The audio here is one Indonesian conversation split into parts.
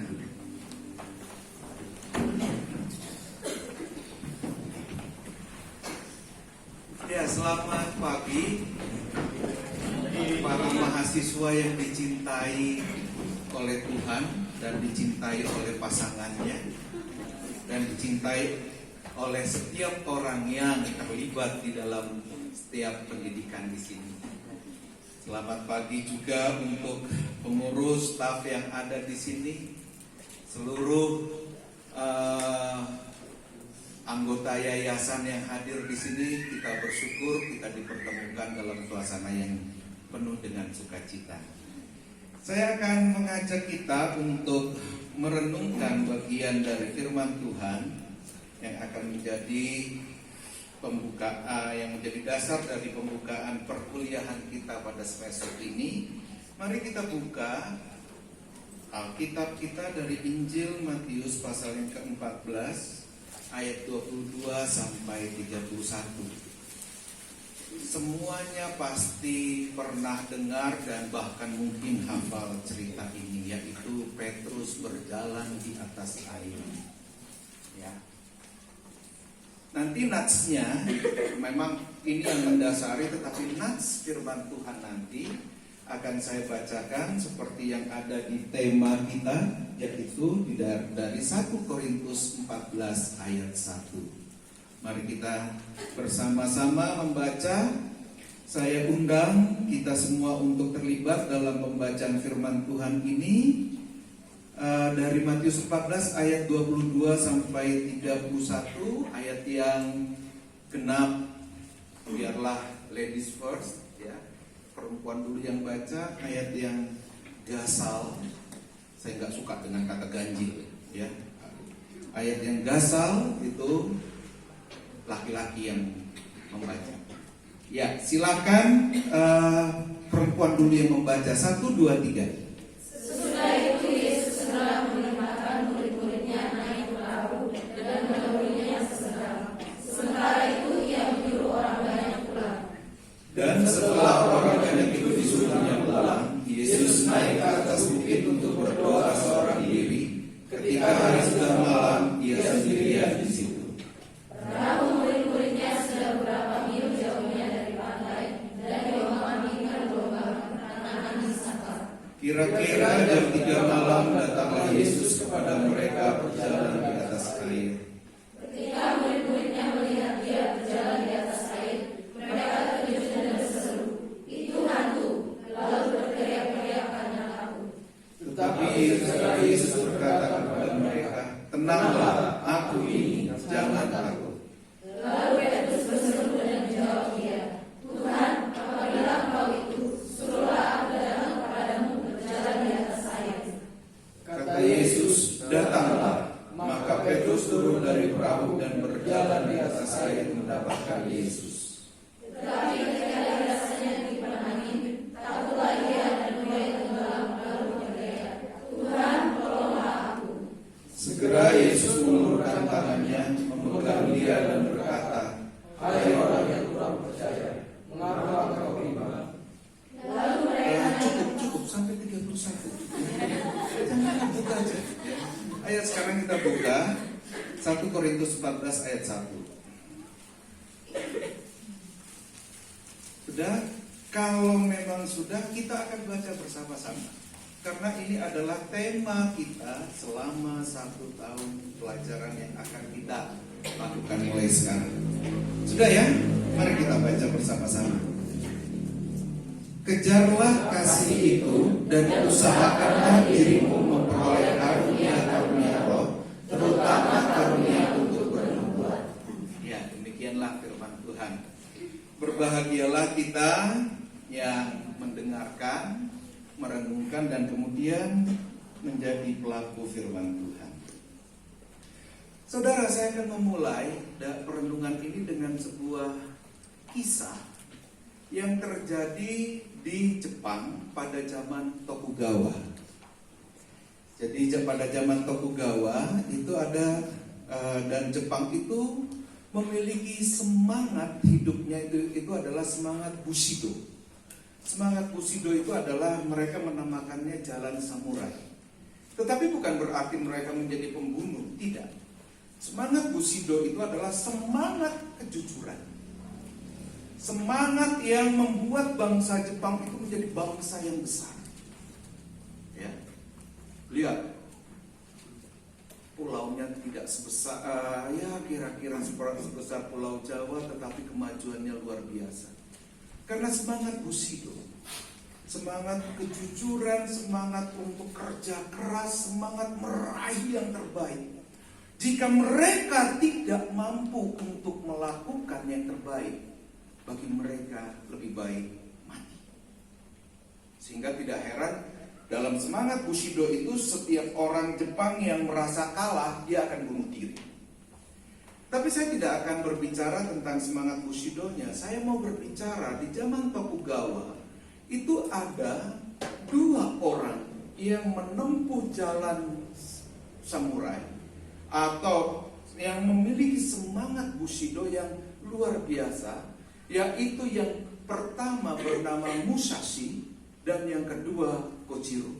Ya, selamat pagi para mahasiswa yang dicintai oleh Tuhan dan dicintai oleh pasangannya dan dicintai oleh setiap orang yang terlibat di dalam setiap pendidikan di sini. Selamat pagi juga untuk pengurus staf yang ada di sini, seluruh anggota yayasan yang hadir di sini. Kita bersyukur kita dipertemukan dalam suasana yang penuh dengan sukacita. Saya akan mengajak kita untuk merenungkan bagian dari firman Tuhan yang akan menjadi pembukaan, yang menjadi dasar dari pembukaan perkuliahan kita pada semester ini. Mari kita buka Alkitab kita dari Injil Matius pasal yang ke-14 ayat 22 sampai 31. Semuanya pasti pernah dengar dan bahkan mungkin hafal cerita ini, yaitu Petrus berjalan di atas air. Ya. Nanti natsnya memang ini yang mendasari, tetapi nats firman Tuhan nanti akan saya bacakan seperti yang ada di tema kita, yaitu dari 1 Korintus 14 ayat 1. Mari kita bersama-sama membaca. Saya undang kita semua untuk terlibat dalam pembacaan firman Tuhan ini dari Matius 14 ayat 22 sampai 31, ayat yang genap. Biarlah ladies first, ya. Perempuan dulu yang baca. Ayat yang gasal, saya nggak suka dengan kata ganjil, ya. Ayat yang gasal itu laki-laki yang membaca. Ya, silakan perempuan dulu yang membaca. 1, 2, 3. Sesudah itu Yesus segera memerintahkan murid-muridnya naik ke perahu dan menemuinya seseberang. Sementara itu ia menyuruh orang banyak pulang. Dan setelah orang banyak itu disuruhnya pulang, Yesus naik ke atas bukit untuk berdoa seorang diri. Ketika hari sudah malam, ia sendirian di situ. Perahu murid-muridnya sudah beberapa mil jauhnya dari pantai dan diomong-ambingkan gelombang karena angin sakal. Kira-kira jam 3 malam datanglah Yesus kepada mereka berjalan di atas air. Ketika murid-muridnya melihat dia berjalan di atas air, mereka terkejut dan berseru, "Itu hantu!" Lalu berteriak-teriak karena takut. Tetapi setelah Yesus berkata kepada mereka, "Tenanglah, aku ini, jangan takut." Lalu Petrus berseru dan menjawab dia, "Tuhan, apabila Engkau itu, suruhlah aku datang kepadamu berjalan di atas air." Kata Yesus, "Datanglah." Maka Petrus turun dari perahu dan berjalan di atas air mendapatkan Yesus. Tetapi ketika dirasanya ditiupan angin, takutlah ia dan mulai tenggelam lalu berteriak, "Tuhan, tolonglah aku." Segera Yesus mengulurkan tangannya, memegang dia dan berkata, "Hai orang yang kurang percaya, mengapa engkau bimbang?" Lalu mereka Cukup sampai 31. Jangan buka aja. Ayat sekarang kita buka 1 Korintus 14 ayat 1. Sudah, kalau memang sudah, kita akan baca bersama-sama. Karena ini adalah tema kita selama 1 tahun pelajaran yang akan kita lakukan mulai sekarang. Sudah ya? Mari kita baca bersama-sama. Kejarlah kasih itu dan usahakanlah dirimu memperoleh karunia-karunia Roh, terutama karunia untuk bernubuat. Ya, demikianlah firman Tuhan. Berbahagialah kita yang mendengarkan, merenungkan, dan kemudian menjadi pelaku firman Tuhan. Saudara, saya akan memulai perenungan ini dengan sebuah kisah yang terjadi di Jepang pada zaman Tokugawa. Jadi pada zaman Tokugawa itu ada dan Jepang itu memiliki semangat hidupnya itu adalah semangat Bushido. Semangat Bushido itu adalah mereka menamakannya jalan samurai. Tetapi bukan berarti mereka menjadi pembunuh, tidak. Semangat Bushido itu adalah semangat kejujuran. Semangat yang membuat bangsa Jepang itu menjadi bangsa yang besar. Ya. Lihat, pulaunya tidak sebesar, kira-kira sebesar Pulau Jawa, tetapi kemajuannya luar biasa. Karena semangat Bushido, semangat kejujuran, semangat untuk kerja keras, semangat meraih yang terbaik. Jika mereka tidak mampu untuk melakukan yang terbaik, bagi mereka lebih baik mati. Sehingga tidak heran dalam semangat Bushido itu setiap orang Jepang yang merasa kalah, dia akan bunuh diri. Tapi saya tidak akan berbicara tentang semangat Bushido-nya. Saya mau berbicara di zaman Tokugawa itu ada 2 orang yang menempuh jalan samurai atau yang memiliki semangat Bushido yang luar biasa, yaitu yang pertama bernama Musashi dan yang kedua Kojiro.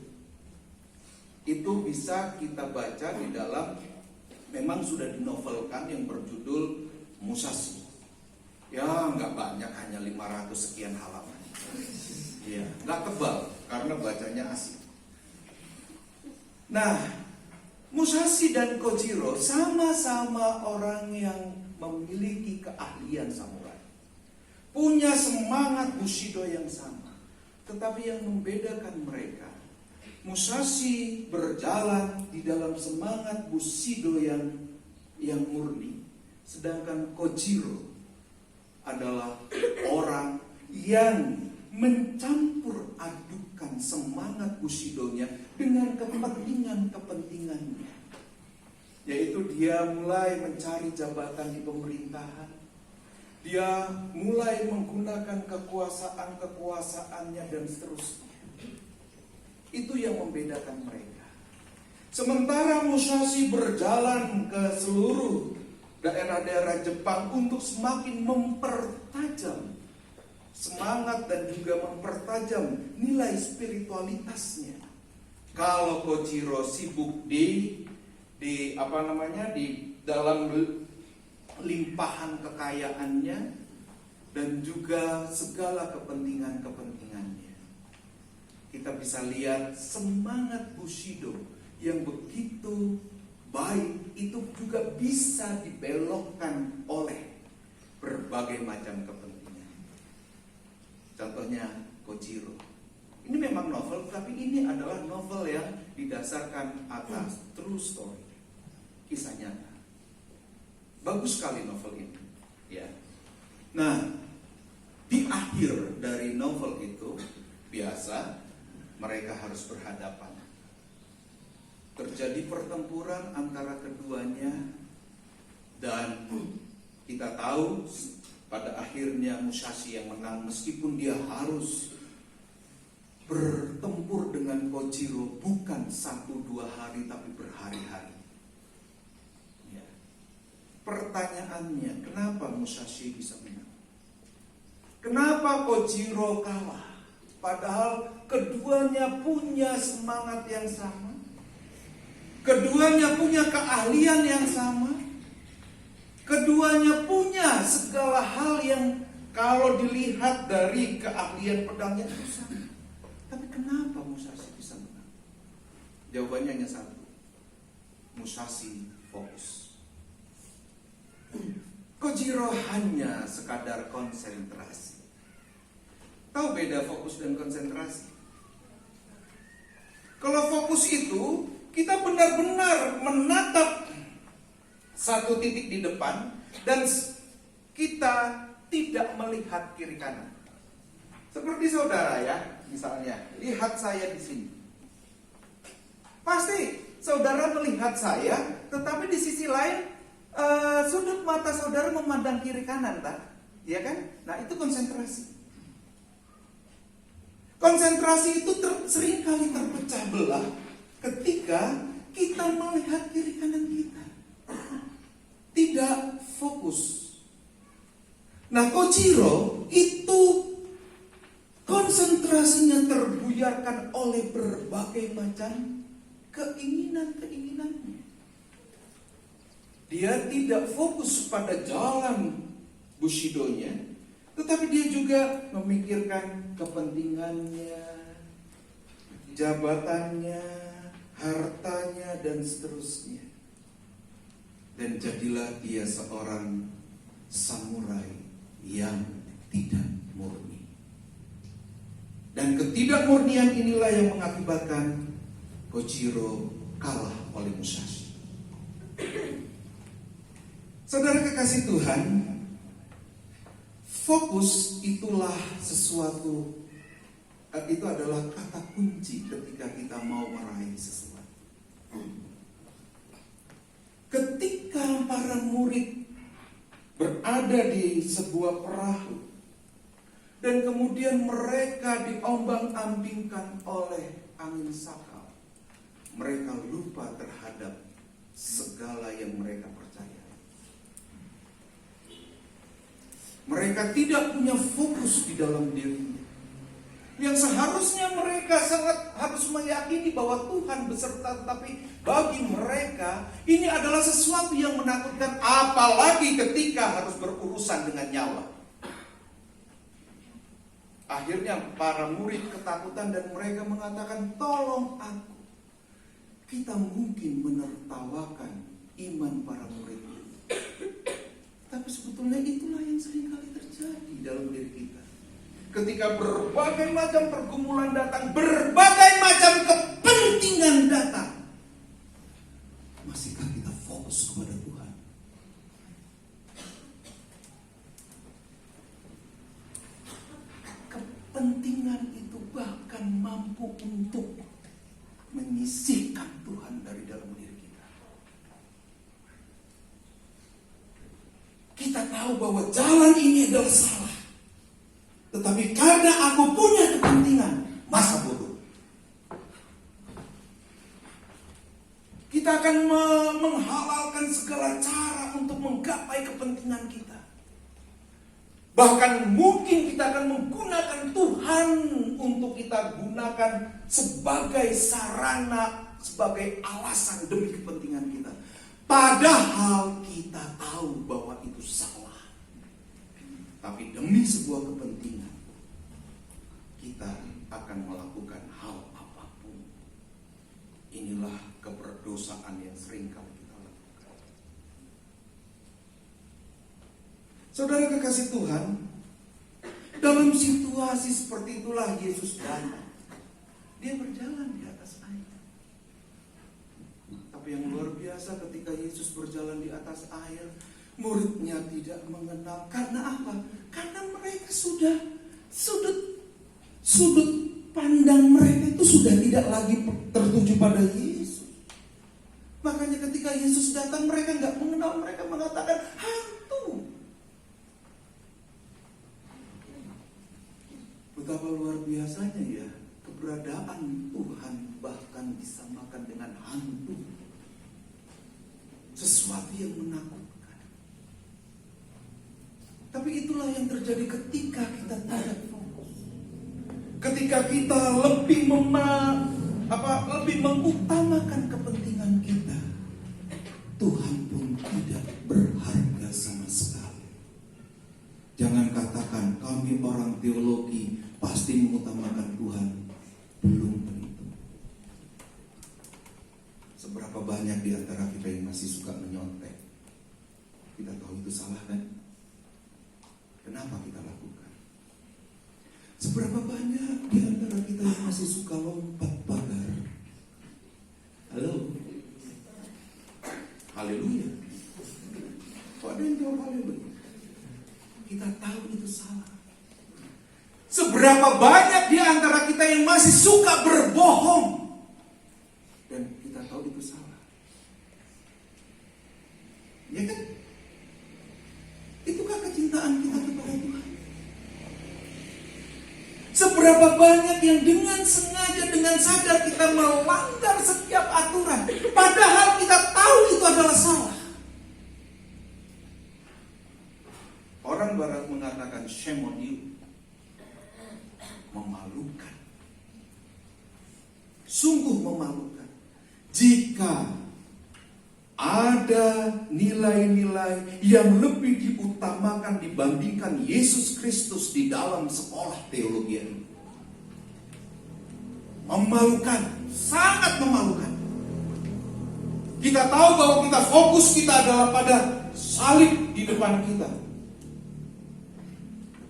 Itu bisa kita baca di dalam, memang sudah dinovelkan, yang berjudul Musashi. Ya nggak banyak, hanya 500 sekian halaman. Ya, nggak tebal karena bacanya asik. Nah, Musashi dan Kojiro sama-sama orang yang memiliki keahlian samurai, punya semangat Bushido yang sama. Tetapi yang membedakan mereka, Musashi berjalan di dalam semangat Bushido yang murni, sedangkan Kojiro adalah orang yang mencampur adukan semangat Bushido-nya dengan kepentingan-kepentingannya. Yaitu dia mulai mencari jabatan di pemerintahan, dia mulai menggunakan kekuasaan-kekuasaannya dan seterusnya. Itu yang membedakan mereka. Sementara Musashi berjalan ke seluruh daerah-daerah Jepang untuk semakin mempertajam semangat dan juga mempertajam nilai spiritualitasnya. Kalau Kojiro sibuk di dalam limpahan kekayaannya dan juga segala kepentingannya. Kita bisa lihat semangat Bushido yang begitu baik itu juga bisa dibelokkan oleh berbagai macam kepentingan. Contohnya Kojiro. Ini memang novel, tapi ini adalah novel yang didasarkan atas true story, kisah nyata. Bagus sekali novel ini, ya. Nah, di akhir dari novel itu biasa mereka harus berhadapan. Terjadi pertempuran antara keduanya dan kita tahu pada akhirnya Musashi yang menang, meskipun dia harus bertempur dengan Kojiro bukan 1-2 hari tapi berhari-hari. Ya. Pertanyaannya, kenapa Musashi bisa menang? Kenapa Kojiro kalah? Padahal keduanya punya semangat yang sama, keduanya punya keahlian yang sama, keduanya punya segala hal yang kalau dilihat dari keahlian pedangnya itu sama. Tapi kenapa Musashi bisa menang? Jawabannya hanya satu. Musashi fokus. Kojiro hanya sekadar konsentrasi. Tahu beda fokus dan konsentrasi? Kalau fokus itu kita benar-benar menatap satu titik di depan dan kita tidak melihat kiri kanan. Seperti saudara ya, misalnya, lihat saya di sini. Pasti saudara melihat saya, tetapi di sisi lain sudut mata saudara memandang kiri kanan, tak? Ya kan? Nah, itu konsentrasi. Konsentrasi itu seringkali terpecah belah ketika kita melihat kiri kanan kita. Tidak fokus. Nah, Kojiro itu konsentrasinya terbuyarkan oleh berbagai macam keinginan-keinginannya. Dia tidak fokus pada jalan Bushido-nya, tetapi dia juga memikirkan kepentingannya, jabatannya, hartanya, dan seterusnya. Dan jadilah dia seorang samurai yang tidak murni. Dan ketidakmurnian inilah yang mengakibatkan Kojiro kalah oleh Musashi. Saudara kekasih Tuhan, fokus itulah sesuatu, itu adalah kata kunci ketika kita mau meraih sesuatu. Ketika para murid berada di sebuah perahu dan kemudian mereka diombang-ambingkan oleh angin sakal, mereka lupa terhadap segala yang mereka percaya. Mereka tidak punya fokus di dalam dirinya. Yang seharusnya mereka sangat harus meyakini bahwa Tuhan beserta, tetapi bagi mereka ini adalah sesuatu yang menakutkan, apalagi ketika harus berurusan dengan nyawa. Akhirnya para murid ketakutan dan mereka mengatakan, tolong aku. Kita mungkin menertawakan iman para murid itu, tapi sebetulnya itulah yang seringkali terjadi dalam diri kita. Ketika berbagai macam pergumulan datang, berbagai macam kepentingan datang, masihkah kita fokus kepada Tuhan? Kepentingan itu bahkan mampu untuk menyisihkan Tuhan dari dalam diri kita. Kita tahu bahwa jalan ini adalah salah, tetapi karena aku punya kepentingan, masa bodoh. Kita akan menghalalkan segala cara untuk menggapai kepentingan kita. Bahkan mungkin kita akan menggunakan Tuhan untuk kita gunakan sebagai sarana, sebagai alasan demi kepentingan kita. Padahal kita tahu bahwa itu salah. Tapi demi sebuah kepentingan, kita akan melakukan hal apapun. Inilah keberdosaan yang sering kali kita lakukan. Saudara kekasih Tuhan, dalam situasi seperti itulah Yesus datang. Dia berjalan di atas air. Tapi yang luar biasa, ketika Yesus berjalan di atas air, muridnya tidak mengenal. Karena apa? Karena mereka sudah sudut pandang mereka itu sudah tidak lagi tertuju pada Yesus. Makanya ketika Yesus datang, mereka nggak mengenal. Mereka mengatakan hantu. Betapa luar biasanya ya keberadaan Tuhan bahkan disamakan dengan hantu. Sesuatu yang menakutkan. Tapi itulah yang terjadi ketika kita tidak fokus. Ketika kita lebih mengutamakan kepentingan kita, Tuhan pun tidak berharga sama sekali. Jangan katakan kami orang teologi pasti mengutamakan Tuhan. Belum tentu. Seberapa banyak di antara kita yang masih suka menyontek? Kita tahu itu salah kan? Kenapa kita lakukan? Seberapa banyak di antara kita yang masih suka lompat pagar? Halo? Haleluya. Kok ada yang jawab haleluya? Kita tahu itu salah. Seberapa banyak di antara kita yang masih suka berbohong? Dan kita tahu itu salah. Ya kan? Itukah kecintaan kita kepada Tuhan? Seberapa banyak yang dengan sengaja, dengan sadar kita melanggar setiap aturan, padahal kita tahu itu adalah salah. Orang barat mengatakan shame on you. Memalukan. Sungguh memalukan. ketika ada nilai-nilai yang lebih diutamakan dibandingkan Yesus Kristus di dalam sekolah teologi ini. Memalukan, sangat memalukan. Kita tahu bahwa kita fokus kita adalah pada salib di depan kita.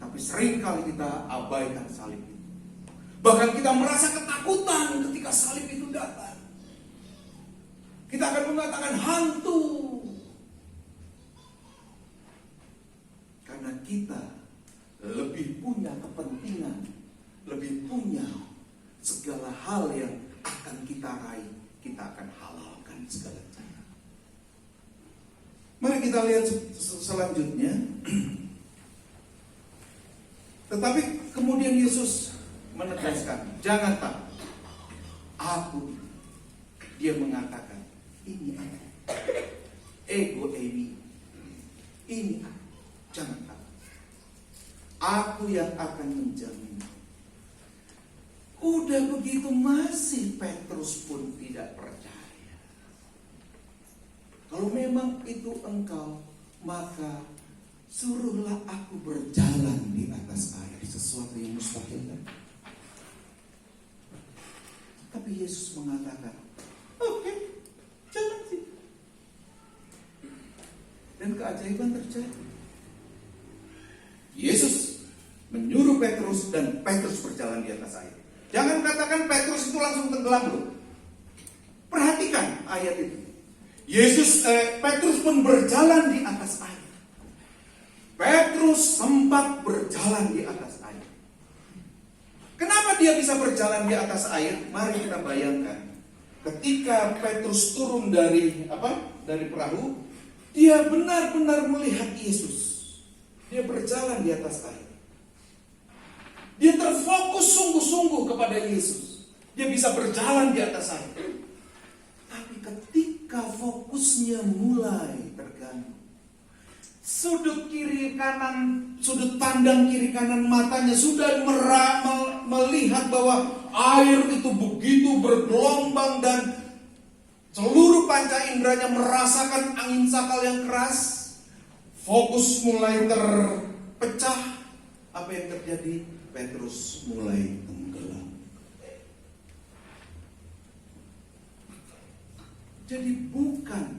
Tapi seringkali kita abaikan salib itu. Bahkan kita merasa ketakutan ketika salib itu datang. Kita akan mengatakan hantu. Karena kita lebih punya kepentingan, lebih punya segala hal yang akan kita raih, kita akan halalkan segala cara. Mari kita lihat selanjutnya. Tetapi kemudian Yesus menegaskan, jangan takut. Aku. Dia mengatakan, ini aku. Ego eimi. Ini aku. Jangan takut. Aku yang akan menjamin. Udah begitu masih Petrus pun tidak percaya. Kalau memang itu engkau, maka suruhlah aku berjalan di atas air. Sesuatu yang mustahil kan? Tapi Yesus mengatakan, oke, jalan sih. Dan keajaiban terjadi. Yesus menyuruh Petrus dan Petrus berjalan di atas air. Jangan katakan Petrus itu langsung tenggelam loh. Perhatikan ayat itu. Petrus pun berjalan di atas air. Petrus sempat berjalan di atas air. Kenapa dia bisa berjalan di atas air? Mari kita bayangkan. Ketika Petrus turun dari perahu, dia benar-benar melihat Yesus. Dia berjalan di atas air. Dia terfokus sungguh-sungguh kepada Yesus. Dia bisa berjalan di atas air. Tapi ketika fokusnya mulai terganggu, sudut pandang kiri kanan matanya sudah melihat bahwa air itu begitu bergelombang dan seluruh panca inderanya merasakan angin sakal yang keras. Fokus mulai terpecah. Apa yang terjadi? Petrus mulai tenggelam. Jadi bukan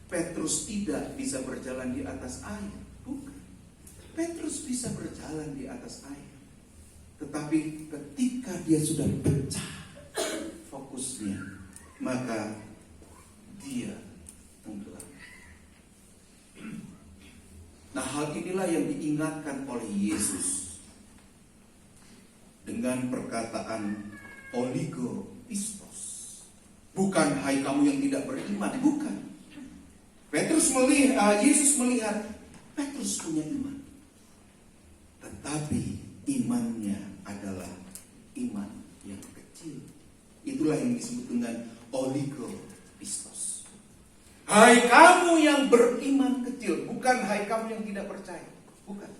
Petrus tidak bisa berjalan di atas air. Bukan. Petrus bisa berjalan di atas air. Tetapi ketika dia sudah pecah fokusnya, maka dia tenggelam. Nah, hal inilah yang diingatkan oleh Yesus dengan perkataan oligopistos. Bukan hai kamu yang tidak beriman, bukan. Yesus melihat Petrus punya iman. Tetapi imannya adalah iman yang kecil. Itulah yang disebut dengan oligopistos. Hai kamu yang beriman kecil, bukan hai kamu yang tidak percaya. Bukan.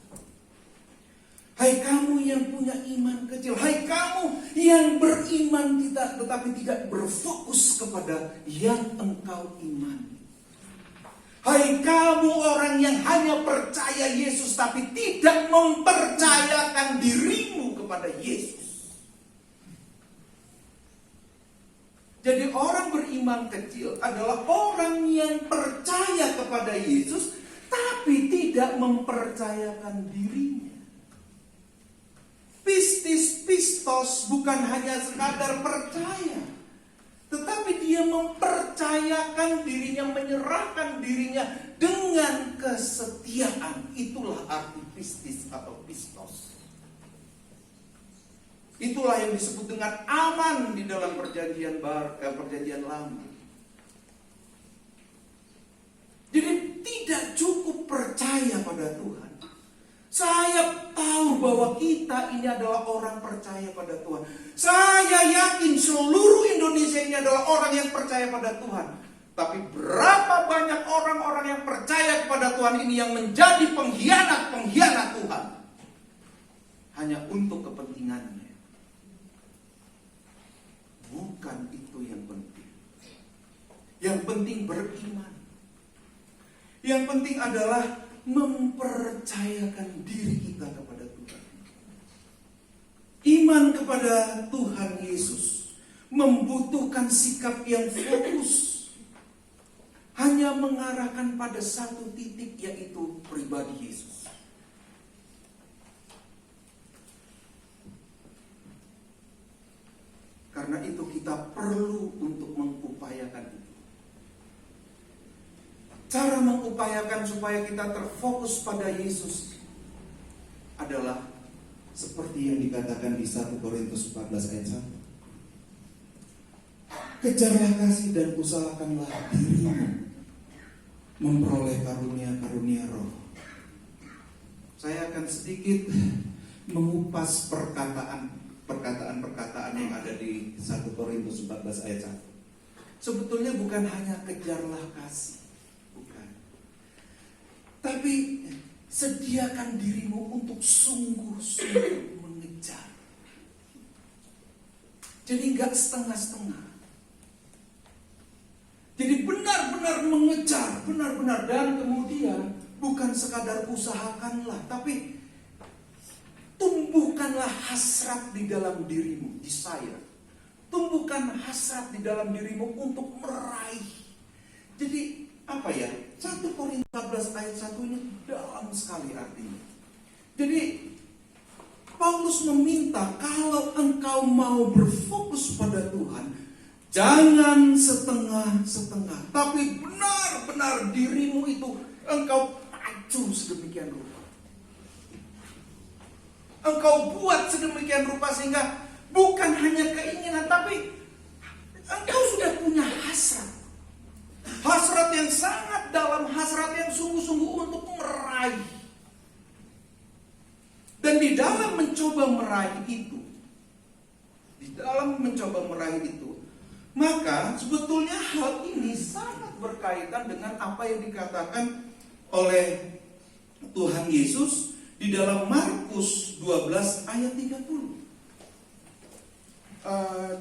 Hai kamu yang punya iman kecil, hai kamu yang beriman tetapi tidak berfokus kepada yang engkau imani. Hai kamu orang yang hanya percaya Yesus tapi tidak mempercayakan dirimu kepada Yesus. Jadi orang beriman kecil adalah orang yang percaya kepada Yesus tapi tidak mempercayakan dirinya. Pistos bukan hanya sekadar percaya, tetapi dia mempercayakan dirinya, menyerahkan dirinya dengan kesetiaan. Itulah arti pistis atau pistos. Itulah yang disebut dengan aman di dalam perjanjian lama. Jadi tidak cukup percaya pada Tuhan. Saya tahu bahwa kita ini adalah orang percaya pada Tuhan. Saya yakin seluruh Indonesia ini adalah orang yang percaya pada Tuhan. Tapi berapa banyak orang-orang yang percaya kepada Tuhan ini yang menjadi pengkhianat Tuhan. Hanya untuk kepentingannya. Bukan itu yang penting. Yang penting beriman. Yang penting adalah mempercayakan diri kita kepada Tuhan. Iman kepada Tuhan Yesus membutuhkan sikap yang fokus, hanya mengarahkan pada satu titik, yaitu pribadi Yesus. Karena itu kita perlu untuk mengupayakan itu. Cara mengupayakan supaya kita terfokus pada Yesus adalah seperti yang dikatakan di 1 Korintus 14 ayat 1. Kejarlah kasih dan usahakanlah dirimu memperoleh karunia-karunia roh. Saya akan sedikit mengupas perkataan-perkataan yang ada di 1 Korintus 14 ayat 1. Sebetulnya bukan hanya kejarlah kasih, bukan. Tapi sediakan dirimu untuk sungguh-sungguh mengejar. Jadi enggak setengah-setengah. Jadi benar-benar mengejar, benar-benar, dan kemudian bukan sekadar usahakanlah, tapi tumbuhkanlah hasrat di dalam dirimu, desire. Tumbuhkan hasrat di dalam dirimu untuk meraih. Jadi apa ya? 1 Korintus 14 ayat 1 ini dalam sekali artinya. Jadi Paulus meminta kalau engkau mau berfokus pada Tuhan, jangan setengah-setengah, tapi benar-benar dirimu itu engkau pacu sedemikian rupa. Engkau buat sedemikian rupa sehingga bukan hanya keinginan, tapi engkau sudah punya hasrat. Hasrat yang sangat dalam, hasrat yang sungguh-sungguh untuk meraih. Dan di dalam mencoba meraih itu, maka sebetulnya hal ini sangat berkaitan dengan apa yang dikatakan oleh Tuhan Yesus di dalam Markus 12 ayat 30.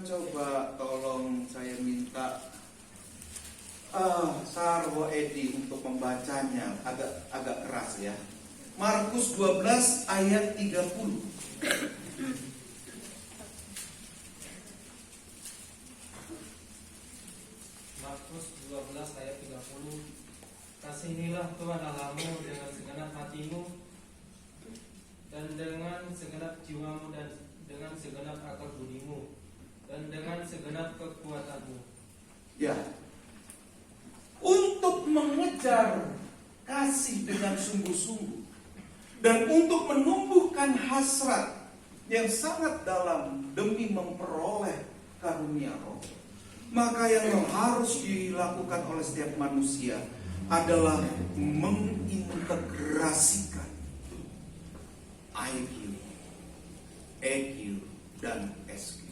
Coba tolong saya minta Sarwo Edi untuk membacanya, agak keras ya. Markus 12 ayat 30. Markus 12 ayat 30. Kasihilah Tuhan Allahmu dengan segenap hatimu dan dengan segenap jiwamu dan dengan segenap akal budimu dan dengan segenap kekuatanmu. Ya. Untuk mengejar kasih dengan sungguh-sungguh dan untuk menumbuhkan hasrat yang sangat dalam demi memperoleh karunia roh, maka yang harus dilakukan oleh setiap manusia adalah mengintegrasikan IQ, EQ, dan SQ.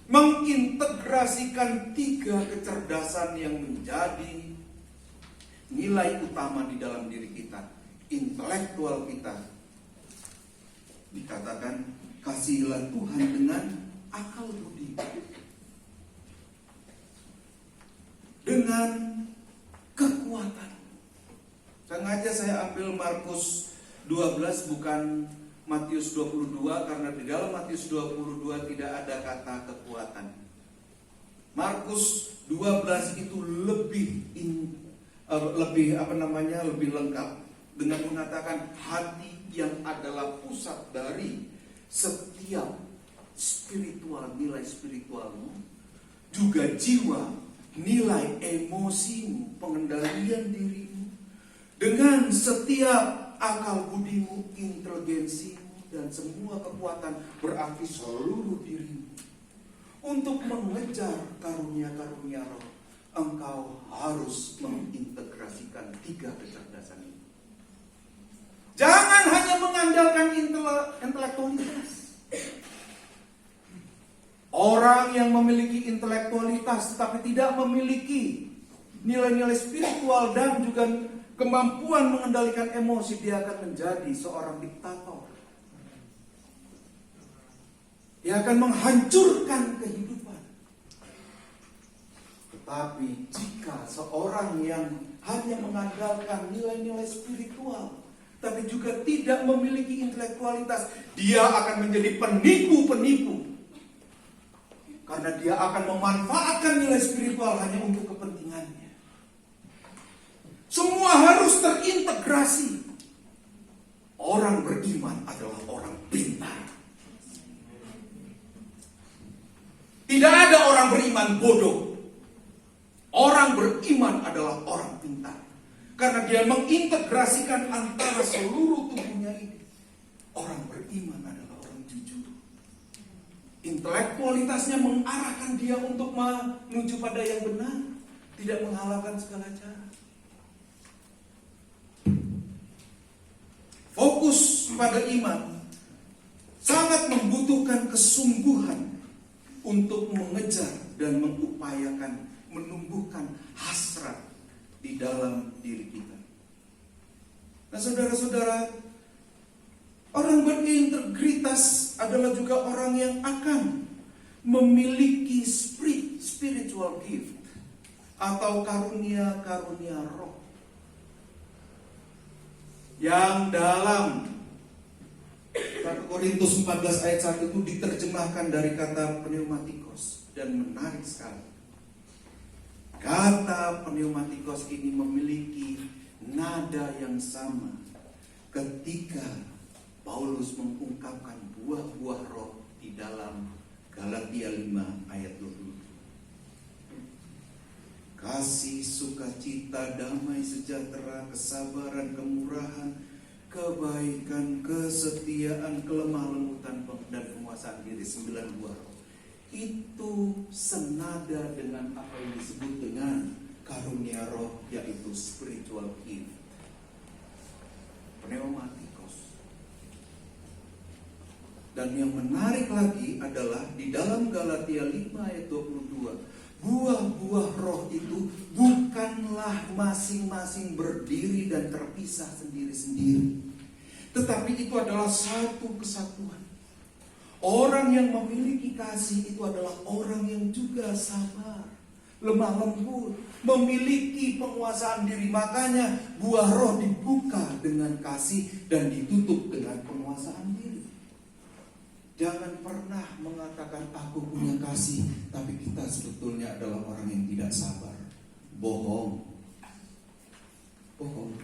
Mengintegrasikan 3 kecerdasan yang menjadi nilai utama di dalam diri kita. Intelektual kita, dikatakan kasihilah Tuhan dengan akal budi, dengan kekuatan. Sengaja saya ambil Markus 12 bukan Matius 22, karena di dalam Matius 22 tidak ada kata kekuatan. Markus 12 itu lebih lengkap dengan mengatakan hati yang adalah pusat dari setiap nilai spiritualmu, juga jiwa, nilai emosimu, pengendalian dirimu, dengan setiap akal budimu, inteligensimu, dan semua kekuatan, berarti seluruh dirimu. Untuk mengejar karunia-karunia roh, engkau harus mengintegrasikan 3 kecerdasan ini. Jangan hanya mengandalkan intelektualitas. Orang yang memiliki intelektualitas tetapi tidak memiliki nilai-nilai spiritual dan juga kemampuan mengendalikan emosi, dia akan menjadi seorang diktator. Dia akan menghancurkan kehidupan. Tetapi jika seorang yang hanya mengandalkan nilai-nilai spiritual, tapi juga tidak memiliki intelektualitas, dia akan menjadi penipu-penipu. Karena dia akan memanfaatkan nilai spiritual hanya untuk kepentingannya. Semua harus terintegrasi. Orang beriman adalah orang pintar. Tidak ada orang beriman bodoh. Orang beriman adalah orang pintar. Karena dia mengintegrasikan antara seluruh tubuhnya ini. Orang beriman adalah orang jujur. Intelektualitasnya mengarahkan dia untuk menuju pada yang benar. Tidak menghalalkan segala cara. Fokus pada iman sangat membutuhkan kesungguhan untuk mengejar dan mengupayakan menumbuhkan hasrat di dalam diri kita. Nah, saudara-saudara, orang berintegritas adalah juga orang yang akan memiliki spiritual gift atau karunia-karunia roh. Yang dalam 1 Korintus 14 ayat 1 itu diterjemahkan dari kata pneumatikos, dan menarik sekali. Kata pneumatikos ini memiliki nada yang sama ketika Paulus mengungkapkan buah-buah roh di dalam Galatia 5 ayat 20. Kasih, sukacita, damai, sejahtera, kesabaran, kemurahan, kebaikan, kesetiaan, kelemah lembutan, dan penguasaan diri, 9 buah roh. Itu senada dengan apa yang disebut dengan karunia roh, yaitu spiritual gift, pneumatikos. Dan yang menarik lagi adalah di dalam Galatia 5 ayat 22, buah-buah roh itu bukanlah masing-masing berdiri dan terpisah sendiri-sendiri, tetapi itu adalah satu kesatuan. Orang yang memiliki kasih itu adalah orang yang juga sabar, lemah lembut, memiliki penguasaan diri. Makanya buah roh dibuka dengan kasih dan ditutup dengan penguasaan diri. Jangan pernah mengatakan aku punya kasih, tapi kita sebetulnya adalah orang yang tidak sabar. Bohong. Bohong.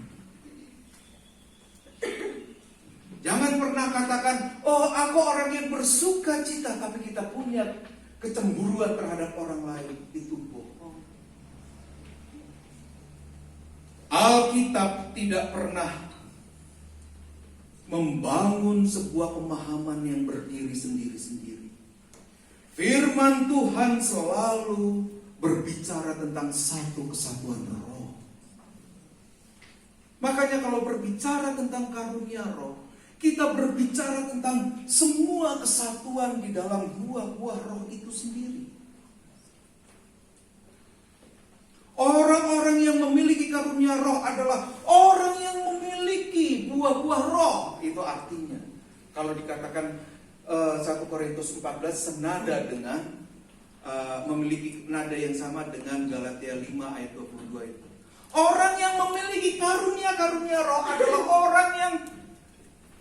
Jangan pernah katakan, oh aku orang yang bersuka cita, tapi kita punya kecemburuan terhadap orang lain. Itu bohong. Alkitab tidak pernah membangun sebuah pemahaman yang berdiri sendiri-sendiri. Firman Tuhan selalu berbicara tentang satu kesatuan roh. Makanya kalau berbicara tentang karunia roh, kita berbicara tentang semua kesatuan di dalam buah-buah roh itu sendiri. Orang-orang yang memiliki karunia roh adalah orang yang memiliki buah-buah roh. Itu artinya, kalau dikatakan 1 Korintus 14 senada dengan memiliki nada yang sama dengan Galatia 5 ayat 22 itu. Orang yang memiliki karunia-karunia roh adalah orang yang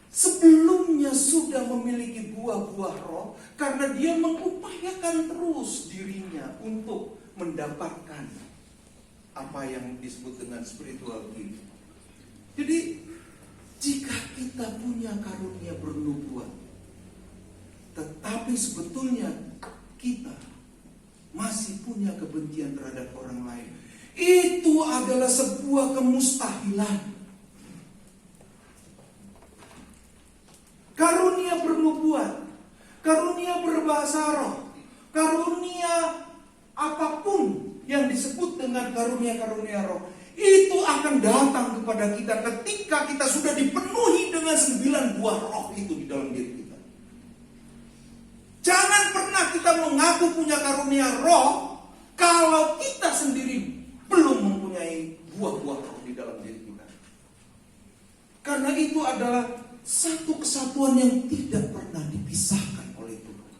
sebelumnya sudah memiliki buah-buah roh, karena dia mengupayakan terus dirinya untuk mendapatkan apa yang disebut dengan spiritual gift. Jadi jika kita punya karunia bernubuat, tetapi sebetulnya kita masih punya kebencian terhadap orang lain, itu adalah sebuah kemustahilan. Karunia bernubuat, karunia berbahasa roh, karunia apapun yang disebut dengan karunia-karunia roh, itu akan datang kepada kita ketika kita sudah dipenuhi dengan 9 buah roh itu di dalam diri kita. Jangan pernah kita mengaku punya karunia roh kalau kita sendiri belum mempunyai buah-buah roh di dalam diri kita. Karena itu adalah satu kesatuan yang tidak pernah dipisahkan oleh Tuhan.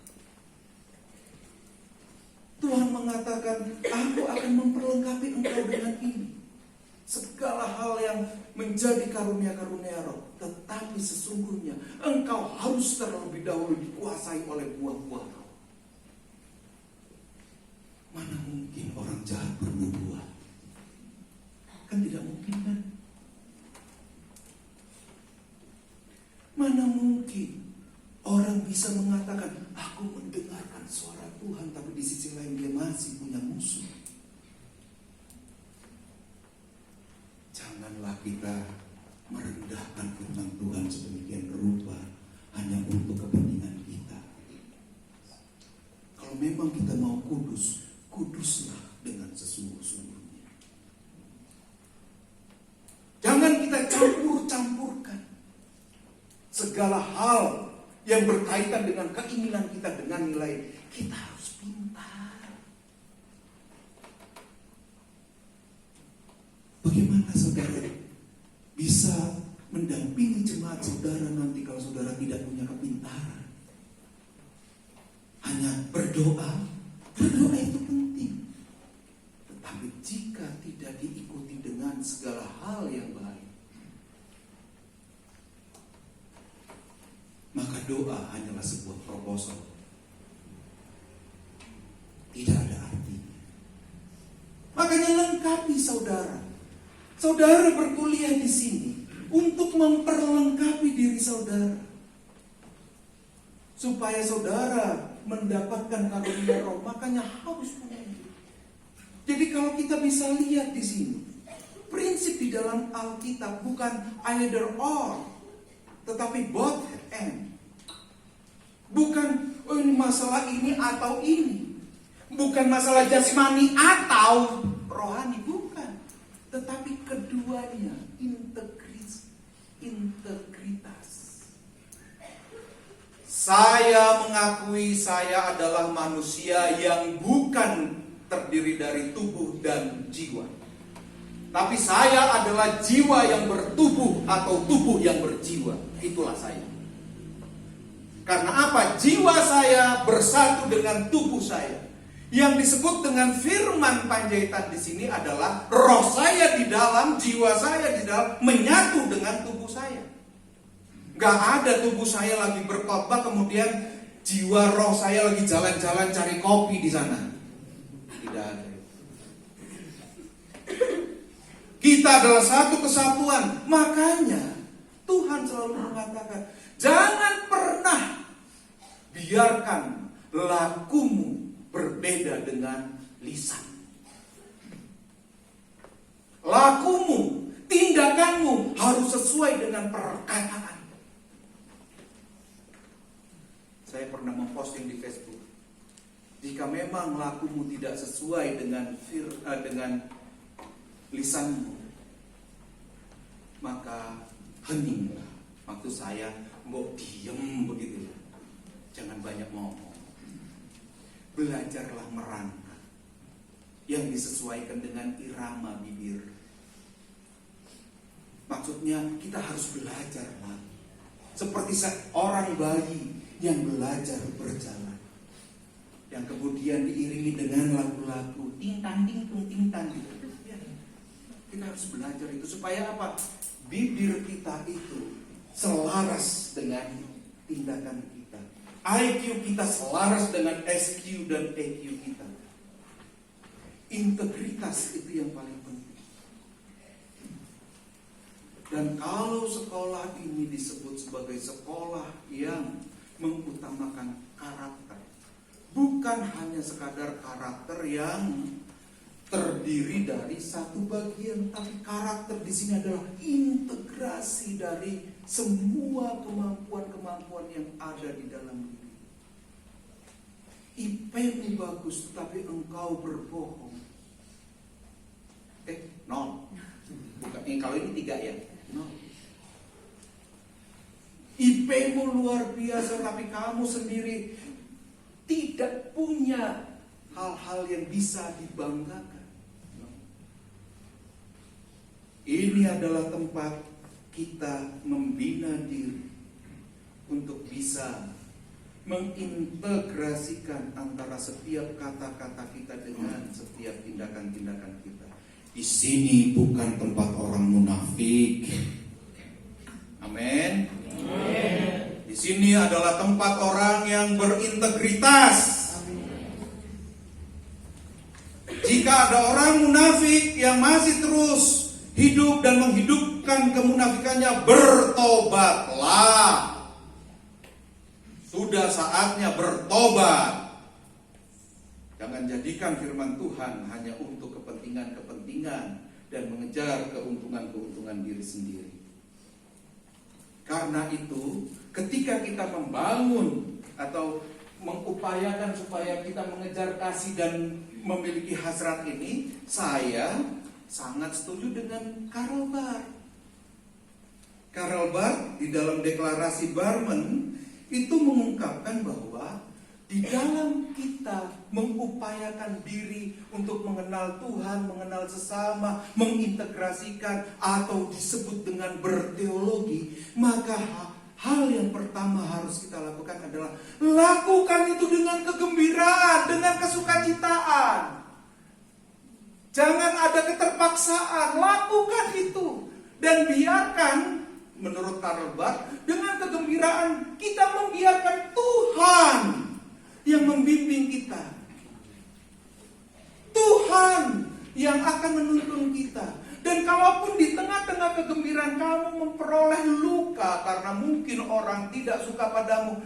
Tuhan mengatakan, aku akan memperlengkapi engkau dengan ini. Segala hal yang menjadi karunia-karunia roh. Tetapi sesungguhnya engkau harus terlebih dahulu dikuasai oleh buah-buah roh. Mana mungkin orang jahat bernubuat? Kan tidak mungkin kan? Mana mungkin orang bisa mengatakan, aku mendengarkan suara Tuhan, tapi di sisi lain dia masih punya musuh. Janganlah kita merendahkan firman Tuhan sedemikian rupa hanya untuk kepentingan kita. Kalau memang kita mau kudus, kuduslah dengan sesungguh-sungguhnya. Jangan kita campur-campurkan segala hal yang berkaitan dengan keinginan kita dengan nilai. Kita harus pintar. Bagaimana saudara bisa mendampingi jemaat saudara nanti kalau saudara tidak punya kepintaran? Hanya berdoa. Berdoa itu penting. Tetapi jika tidak diikuti dengan segala hal yang baik, maka doa hanyalah sebuah proposal. Tidak ada artinya. Makanya lengkapi saudara. Saudara berkuliah di sini untuk memperlengkapi diri saudara. Supaya saudara mendapatkan karunia roh, makanya harus punya ini. Jadi kalau kita bisa lihat di sini, prinsip di dalam Alkitab bukan either or, tetapi both and. Bukan ini masalah ini atau ini. Bukan masalah jasmani atau rohani, bukan. Tetapi keduanya integritas. Saya mengakui saya adalah manusia yang bukan terdiri dari tubuh dan jiwa. Tapi saya adalah jiwa yang bertubuh atau tubuh yang berjiwa. Itulah saya. Karena apa? Jiwa saya bersatu dengan tubuh saya. Yang disebut dengan firman Panjaitan di sini adalah roh saya di dalam, jiwa saya di dalam, menyatu dengan tubuh saya. Gak ada tubuh saya lagi berkhotbah kemudian jiwa roh saya lagi jalan-jalan cari kopi di sana. Tidak ada. Kita adalah satu kesatuan. Makanya Tuhan selalu mengatakan, jangan pernah biarkan lakumu berbeda dengan lisan. Lakumu, tindakanmu harus sesuai dengan perkataan. Saya pernah memposting di Facebook, jika memang lakumu tidak sesuai dengan lisanmu, maka heninglah. Maksud saya, mbok diem begitu. Jangan banyak ngomong. Belajarlah merangkak yang disesuaikan dengan irama bibir. Maksudnya kita harus belajar lagi. Seperti seorang bayi yang belajar berjalan, yang kemudian diiringi dengan lagu-lagu tintang tingtung tintang gitu. Kita harus belajar itu supaya apa? Bibir kita itu selaras dengan tindakan kita. IQ kita selaras dengan SQ dan EQ kita. Integritas itu yang paling penting. Dan kalau sekolah ini disebut sebagai sekolah yang mengutamakan karakter, bukan hanya sekadar karakter yang terdiri dari satu bagian, tapi karakter di sini adalah integrasi dari semua kemampuan-kemampuan yang ada di dalam diri. IP-mu bagus, tapi engkau berbohong. Nol. Bukan, kalau ini 3 ya. Nol. IP-mu luar biasa, tapi kamu sendiri tidak punya hal-hal yang bisa dibanggakan. Ini adalah tempat kita membina diri untuk bisa mengintegrasikan antara setiap kata-kata kita dengan setiap tindakan-tindakan kita. Di sini bukan tempat orang munafik. Amin. Di sini adalah tempat orang yang berintegritas. Jika ada orang munafik yang masih terus hidup dan menghidupkan kemunafikannya, bertobatlah. Sudah saatnya bertobat. Jangan jadikan firman Tuhan hanya untuk kepentingan-kepentingan dan mengejar keuntungan-keuntungan diri sendiri. Karena itu, ketika kita membangun atau mengupayakan supaya kita mengejar kasih dan memiliki hasrat ini, saya sangat setuju dengan Karl Barth. Karl Barth di dalam deklarasi Barmen itu mengungkapkan bahwa di dalam kita mengupayakan diri untuk mengenal Tuhan, mengenal sesama, mengintegrasikan atau disebut dengan berteologi, maka hal yang pertama harus kita lakukan adalah lakukan itu dengan kegembiraan, dengan kesukacitaan. Jangan ada keterpaksaan, lakukan itu. Dan biarkan, menurut Karl Barth, dengan kegembiraan kita membiarkan Tuhan yang membimbing kita. Tuhan yang akan menuntun kita. Dan kalaupun di tengah-tengah kegembiraan kamu memperoleh luka karena mungkin orang tidak suka padamu,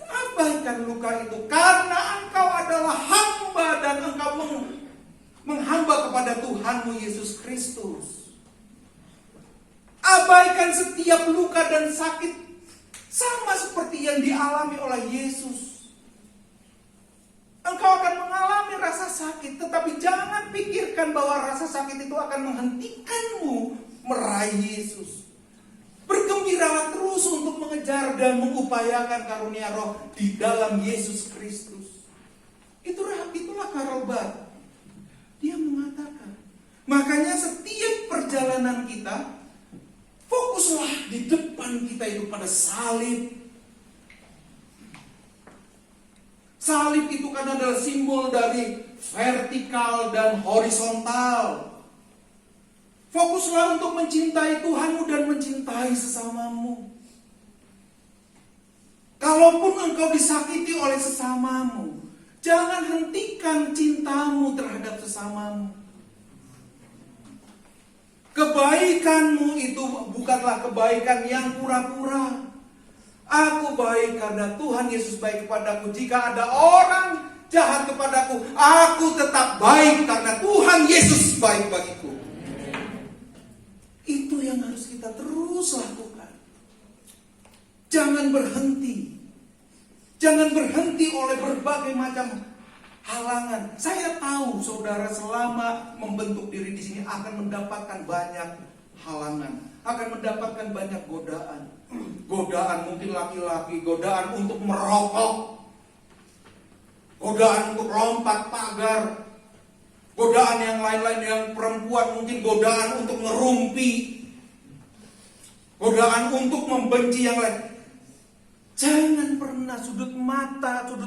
abaikan luka itu, karena engkau adalah hamba dan engkau menghamba kepada Tuhanmu Yesus Kristus. Abaikan setiap luka dan sakit sama seperti yang dialami oleh Yesus. Engkau akan mengalami rasa sakit, tetapi jangan pikirkan bahwa rasa sakit itu akan menghentikanmu meraih Yesus. Bergembiralah terus untuk mengejar dan mengupayakan karunia roh di dalam Yesus Kristus. Itulah Karl Barth. Dia mengatakan, makanya setiap perjalanan kita, fokuslah di depan kita itu pada salib. Salib itu kan adalah simbol dari vertikal dan horizontal. Fokuslah untuk mencintai Tuhanmu dan mencintai sesamamu. Kalaupun engkau disakiti oleh sesamamu, jangan hentikan cintamu terhadap sesamamu. Kebaikanmu itu bukanlah kebaikan yang pura-pura. Aku baik karena Tuhan Yesus baik kepadaku. Jika ada orang jahat kepadaku, aku tetap baik karena Tuhan Yesus baik bagiku. Itu yang harus kita terus lakukan. Jangan berhenti. Jangan berhenti oleh berbagai macam halangan. Saya tahu saudara selama membentuk diri di sini akan mendapatkan banyak halangan, akan mendapatkan banyak godaan. Godaan mungkin laki-laki, godaan untuk merokok, godaan untuk lompat pagar, godaan yang lain-lain yang perempuan mungkin godaan untuk ngerumpi, godaan untuk membenci yang lain. Jangan pernah sudut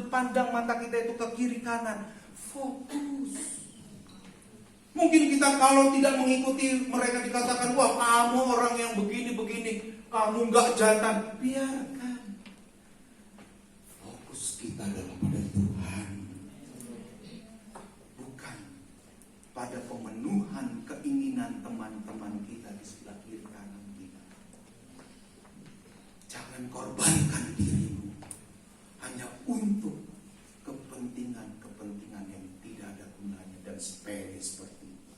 pandang mata kita itu ke kiri kanan. Fokus. Mungkin kita kalau tidak mengikuti mereka dikatakan, wah kamu orang yang begini-begini, kamu gak jantan. Biarkan. Fokus kita adalah pada Tuhan, bukan pada pemenuhan keinginan teman-teman kita di sebelah kiri kanan kita. Jangan korbankan dirimu hanya untuk kepentingan-kepentingan yang tidak ada gunanya dan sepele seperti itu.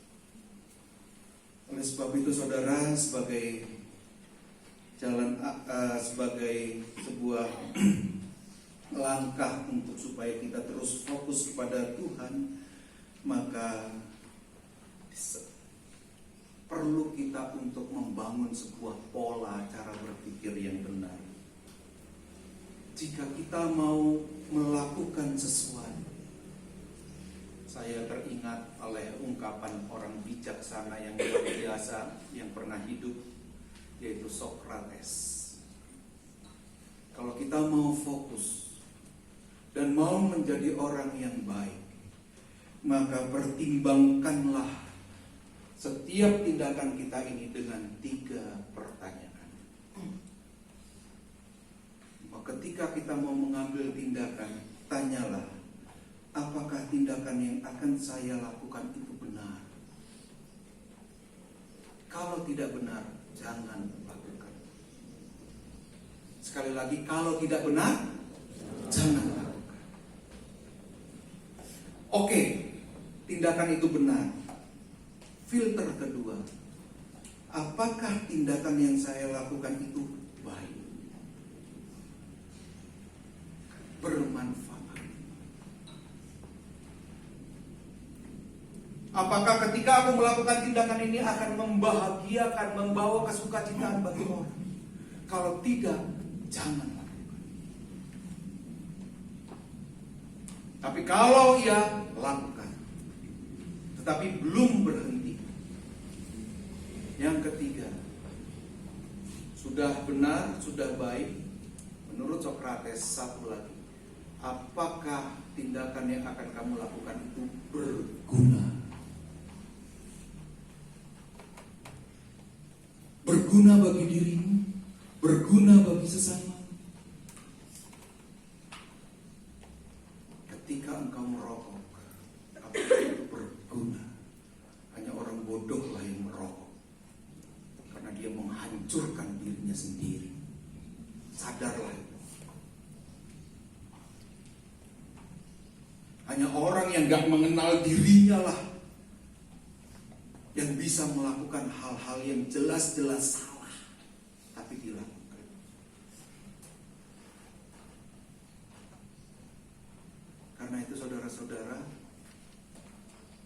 Oleh sebab itu saudara, sebagai sebuah langkah untuk supaya kita terus fokus kepada Tuhan, maka perlu kita untuk membangun sebuah pola cara berpikir yang benar. Jika kita mau melakukan sesuatu, saya teringat oleh ungkapan orang bijaksana yang luar biasa yang pernah hidup, yaitu Socrates. Kalau kita mau fokus dan mau menjadi orang yang baik, maka pertimbangkanlah setiap tindakan kita ini dengan 3 pertanyaan. Ketika kita mau mengambil tindakan, tanyalah, apakah tindakan yang akan saya lakukan itu benar? Kalau tidak benar, jangan lakukan. Sekali lagi, kalau tidak benar, jangan lakukan. Oke, tindakan itu benar. Filter kedua, apakah tindakan yang saya lakukan itu baik, bermanfaat? Apakah ketika aku melakukan tindakan ini akan membahagiakan, membawa kesukacitaan bagi orang? Kalau tidak, jangan lakukan. Tapi kalau ia lakukan, tetapi belum berhenti. Yang ketiga, sudah benar, sudah baik. Menurut Sokrates, satu lagi, apakah tindakan yang akan kamu lakukan itu berguna? Berguna bagi dirimu, berguna bagi sesama. Ketika engkau merokok, apakah itu berguna? Hanya orang bodoh lah yang merokok, karena dia menghancurkan dirinya sendiri. Sadarlah itu. Hanya orang yang gak mengenal dirinya lah yang bisa melakukan hal-hal yang jelas-jelas salah, tapi dilakukan. Karena itu saudara-saudara,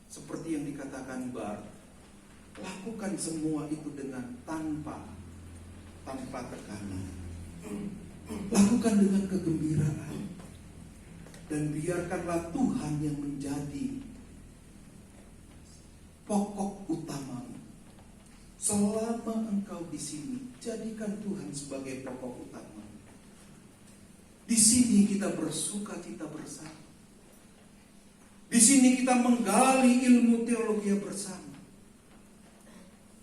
seperti yang dikatakan Bart, lakukan semua itu dengan tanpa tekanan. Lakukan dengan kegembiraan. Dan biarkanlah Tuhan yang menjadi pokok utamamu. Selama engkau di sini, jadikan Tuhan sebagai pokok utama. Di sini kita bersuka cita bersama. Di sini kita menggali ilmu teologi bersama.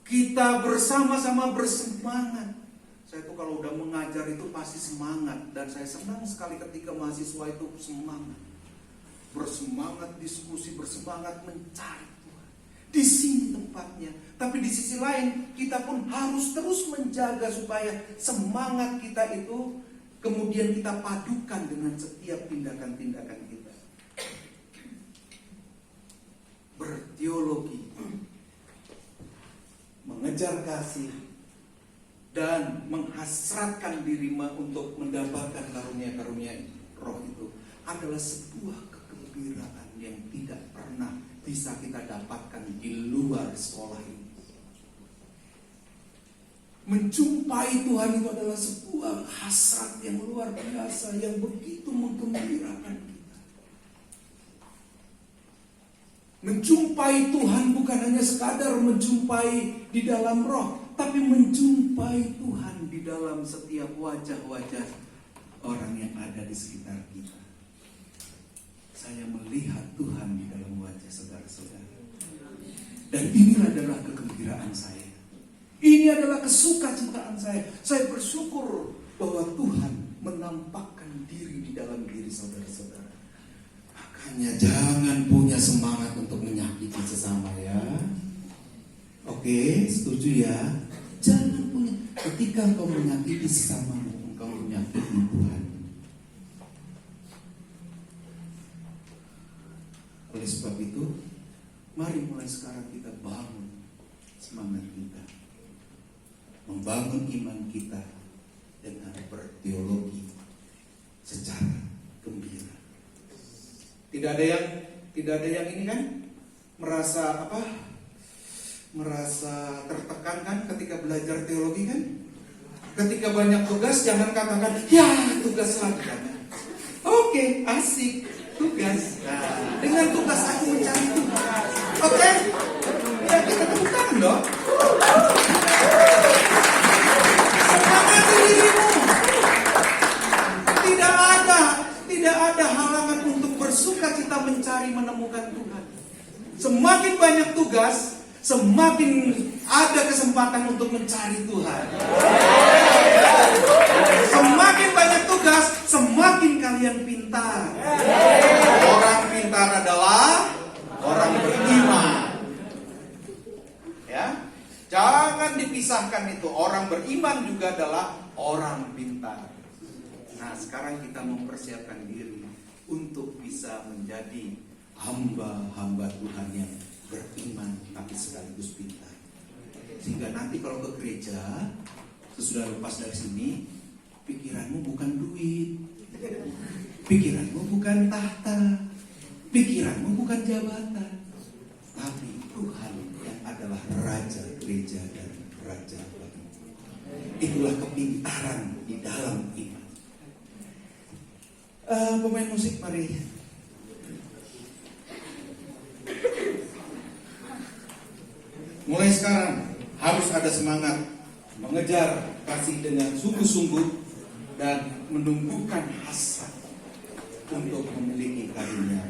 Kita bersama-sama bersemangat. Saya tuh kalau udah mengajar itu pasti semangat. Dan saya senang sekali ketika mahasiswa itu semangat. Bersemangat diskusi, bersemangat mencari Tuhan. Di sini tempatnya. Tapi di sisi lain kita pun harus terus menjaga supaya semangat kita itu kemudian kita padukan dengan setiap tindakan-tindakan kita. Berteologi, mengejar kasih, dan menghasratkan diri untuk mendapatkan karunia-karunia roh itu adalah sebuah kegembiraan yang tidak pernah bisa kita dapatkan di luar sekolah ini. Menjumpai Tuhan itu adalah sebuah hasrat yang luar biasa, yang begitu menggembirakan kita. Menjumpai Tuhan bukan hanya sekadar menjumpai di dalam roh, tapi menjumpai Tuhan di dalam setiap wajah-wajah orang yang ada di sekitar kita. Saya melihat Tuhan di dalam wajah saudara-saudara. Dan inilah adalah kegembiraan saya. Ini adalah kesukacitaan saya. Saya bersyukur bahwa Tuhan menampakkan diri di dalam diri saudara-saudara. Makanya jangan punya semangat untuk menyakiti sesama ya. Oke, setuju ya? Jangan punya. Ketika engkau menyakiti sesamamu, engkau menyakiti Tuhan. Oleh sebab itu, mari mulai sekarang kita bangun semangat kita, membangun iman kita dengan berteologi secara gembira. Tidak ada yang ini kan merasa tertekan kan ketika belajar teologi kan? Ketika banyak tugas jangan katakan ya tugas lagi kan? Oke, asik tugas. Nah, dengan tugas aku mencari Tuhan. Oke? Ya kita tepuk tangan dong. Semangati dirimu. Tidak ada hal kita mencari menemukan Tuhan. Semakin banyak tugas, semakin ada kesempatan untuk mencari Tuhan. Semakin banyak tugas, semakin kalian pintar. Orang pintar adalah orang beriman. Ya, jangan dipisahkan itu. Orang beriman juga adalah orang pintar. Nah, sekarang kita mempersiapkan diri untuk bisa menjadi hamba-hamba Tuhan yang beriman tapi sekaligus pintar. Sehingga nanti kalau ke gereja, sesudah lepas dari sini, pikiranmu bukan duit, pikiranmu bukan tahta, pikiranmu bukan jabatan, tapi Tuhan yang adalah Raja gereja dan Raja bagi. Itulah kepintaran di dalam iman. Pemain musik, mari. Mulai sekarang harus ada semangat mengejar kasih dengan sungguh-sungguh dan menumbuhkan hasrat untuk memiliki karunia.